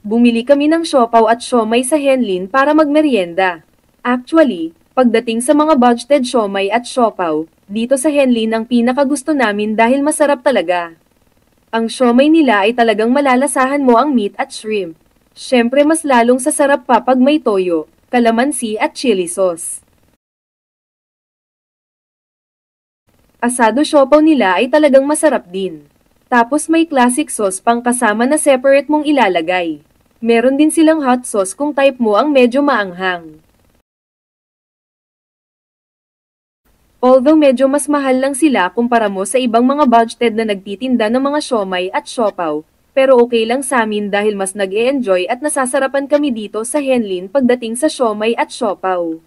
Bumili kami ng siopaw at siomai sa Henlin para magmeryenda. Actually, pagdating sa mga budgeted siomai at siopaw, dito sa Henlin ang pinakagusto namin dahil masarap talaga. Ang siomai nila ay talagang malalasahan mo ang meat at shrimp. Syempre mas lalong sasarap pa pag may toyo, kalamansi at chili sauce. Asado siopaw nila ay talagang masarap din. Tapos may classic sauce pang kasama na separate mong ilalagay. Meron din silang hot sauce kung type mo ang medyo maanghang. Although medyo mas mahal lang sila kumpara mo sa ibang mga budgeted na nagtitinda ng mga siomai at siopaw, pero okay lang sa amin dahil mas nag-e-enjoy at nasasarapan kami dito sa Henlin pagdating sa siomai at siopaw.